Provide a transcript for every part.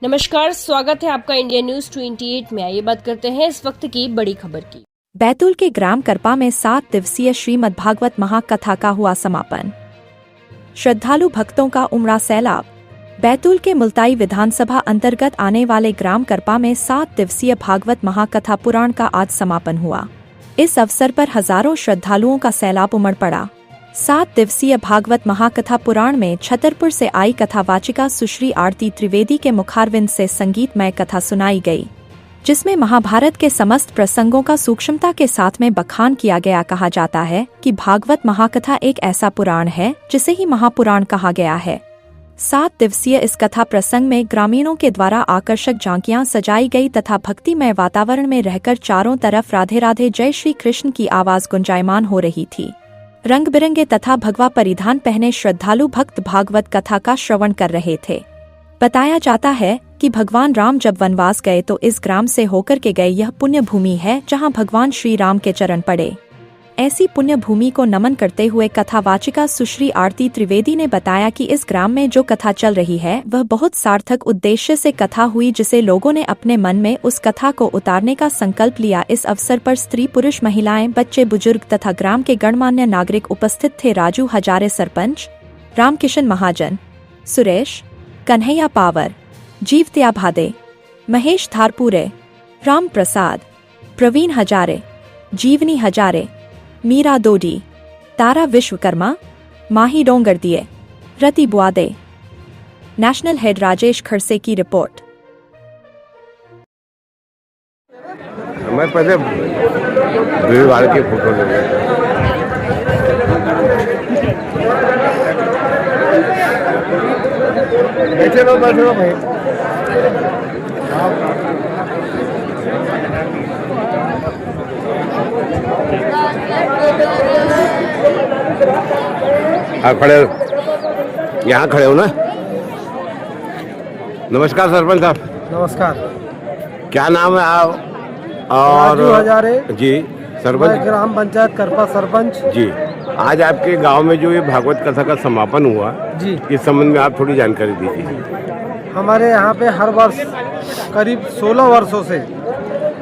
नमस्कार, स्वागत है आपका इंडिया न्यूज 28 में। आइए बात करते हैं इस वक्त की बड़ी खबर की। बैतूल के ग्राम करपा में 7 दिवसीय श्रीमद् भागवत महाकथा का हुआ समापन। श्रद्धालु भक्तों का उमड़ा सैलाब। बैतूल के मुल्ताई विधानसभा अंतर्गत आने वाले ग्राम करपा में 7 दिवसीय भागवत महाकथा पुराण का आज समापन हुआ। इस अवसर पर हजारों श्रद्धालुओं का सैलाब उमड़ पड़ा। 7 दिवसीय भागवत महाकथा पुराण में छतरपुर से आई कथावाचिका सुश्री आरती त्रिवेदी के मुखारविंद से संगीतमय कथा सुनाई गई, जिसमें महाभारत के समस्त प्रसंगों का सूक्ष्मता के साथ में बखान किया गया। कहा जाता है कि भागवत महाकथा एक ऐसा पुराण है जिसे ही महापुराण कहा गया है। 7 दिवसीय इस कथा प्रसंग में ग्रामीणों के द्वारा आकर्षक झांकियां सजाई गई तथा भक्तिमय वातावरण में रहकर चारों तरफ राधे राधे जय श्री कृष्ण की आवाज गुंजायमान हो रही थी। रंग बिरंगे तथा भगवा परिधान पहने श्रद्धालु भक्त भागवत कथा का श्रवण कर रहे थे। बताया जाता है कि भगवान राम जब वनवास गए तो इस ग्राम से होकर के गए। यह पुण्य भूमि है जहां भगवान श्री राम के चरण पड़े। ऐसी पुण्य भूमि को नमन करते हुए कथावाचिका सुश्री आरती त्रिवेदी ने बताया कि इस ग्राम में जो कथा चल रही है वह बहुत सार्थक उद्देश्य से कथा हुई, जिसे लोगों ने अपने मन में उस कथा को उतारने का संकल्प लिया। इस अवसर पर स्त्री पुरुष महिलाएं बच्चे बुजुर्ग तथा ग्राम के गणमान्य नागरिक उपस्थित थे। राजू हजारे सरपंच, रामकिशन महाजन, सुरेश कन्हैया पावर, जीवत्या भादे, महेश धारपुरे, राम प्रसाद, प्रवीण हजारे, जीवनी हजारे, मीरा दोडी, तारा विश्वकर्मा, माही डोंगरदिए, रति बुआदे। नेशनल हेड राजेश खड़से की रिपोर्ट। मैं पहले भीड़ भाड़ की फोटो ले बैठे रहो भाई। आप खड़े, यहाँ खड़े हो ना। नमस्कार सरपंच साहब। नमस्कार। क्या नाम है आप? और राजू हजारे जी सरपंच, ग्राम पंचायत करपा सरपंच जी। आज आपके गांव में जो ये भागवत कथा का समापन हुआ जी, इस संबंध में आप थोड़ी जानकारी दीजिए। हमारे यहाँ पे हर वर्ष करीब 16 वर्षों से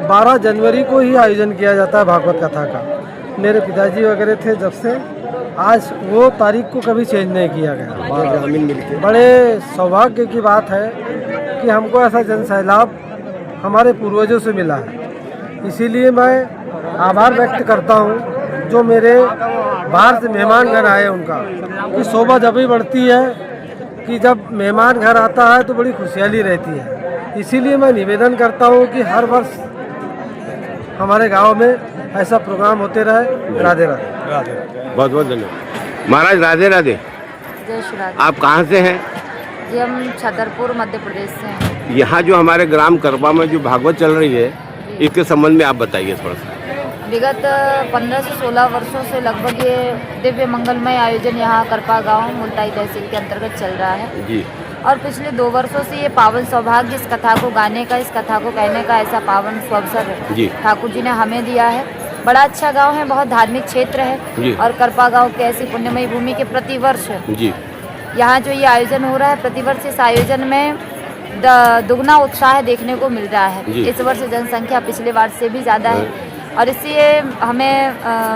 12 जनवरी को ही आयोजन किया जाता है भागवत कथा का। मेरे पिताजी वगैरह थे जब से, आज वो तारीख को कभी चेंज नहीं किया गया। ग्रामीण मिलके बड़े सौभाग्य की बात है कि हमको ऐसा जन सैलाब हमारे पूर्वजों से मिला है। इसीलिए मैं आभार व्यक्त करता हूँ जो मेरे बाहर से मेहमानगण आए उनका, कि शोभा जब भी बढ़ती है कि जब मेहमान घर आता है तो बड़ी खुशहाली रहती है। इसीलिए मैं निवेदन करता हूँ कि हर वर्ष हमारे गांव में ऐसा प्रोग्राम होते रहे। राधे राधे। बहुत बहुत धन्यवाद महाराज। राधे राधे। जय श्री राधे। आप कहाँ से हैं? जी हम छतरपुर मध्य प्रदेश से हैं। यहाँ जो हमारे ग्राम करपा में जो भागवत चल रही है इसके संबंध में आप बताइए थोड़ा सा। विगत 15 से 16 वर्षों से लगभग ये दिव्य मंगलमय आयोजन यहाँ करपा गांव मुल्ताई तहसील के अंतर्गत चल रहा है जी। और पिछले 2 वर्षों से ये पावन सौभाग्य इस कथा को गाने का, इस कथा को कहने का ऐसा पावन अवसर ठाकुर जी ने हमें दिया है। बड़ा अच्छा गांव है, बहुत धार्मिक क्षेत्र है और करपा गांव की ऐसी पुण्यमयी भूमि के प्रतिवर्ष यहाँ जो ये आयोजन हो रहा है, प्रतिवर्ष इस आयोजन में दुगना उत्साह देखने को मिल रहा है। इस वर्ष जनसंख्या पिछले वर्ष से भी ज़्यादा है और इससे हमें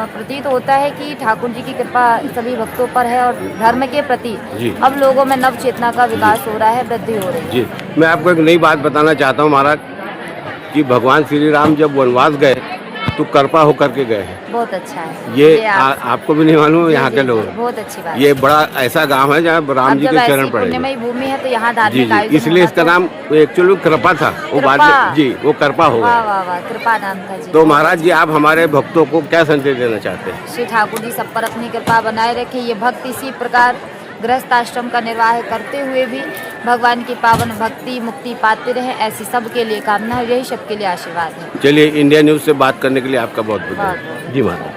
प्रतीत होता है कि ठाकुर जी की कृपा सभी भक्तों पर है और धर्म के प्रति अब लोगों में नव चेतना का विकास हो रहा है, वृद्धि हो रही है। मैं आपको एक नई बात बताना चाहता हूँ महाराज, कि भगवान श्री राम जब वनवास गए तो करपा होकर के गए हैं। बहुत अच्छा है ये आपको भी नहीं मालूम? यहाँ के लोग, बहुत अच्छी बात। ये बड़ा ऐसा गांव है जहाँ राम जी के चरण पड़े। पुण्यमयी भूमि है तो यहाँ धार्मिक आयोजन, इसलिए इसका नाम एक्चुअली कृपा था, वो बाद जी वो करपा हो गया। वाह वाह, कृपा नाम था जी। तो महाराज जी आप हमारे भक्तों को क्या संदेश देना चाहते हैं? श्री ठाकुर जी सब पर अपनी कृपा बनाए रखे। ये भक्त इसी प्रकार गृहस्थ आश्रम का निर्वाह करते हुए भी भगवान की पावन भक्ति मुक्ति पाते रहे, ऐसी सबके लिए कामना है। यही सबके लिए आशीर्वाद है। चलिए, इंडिया न्यूज़ से बात करने के लिए आपका बहुत बहुत धन्यवाद जी महाराज।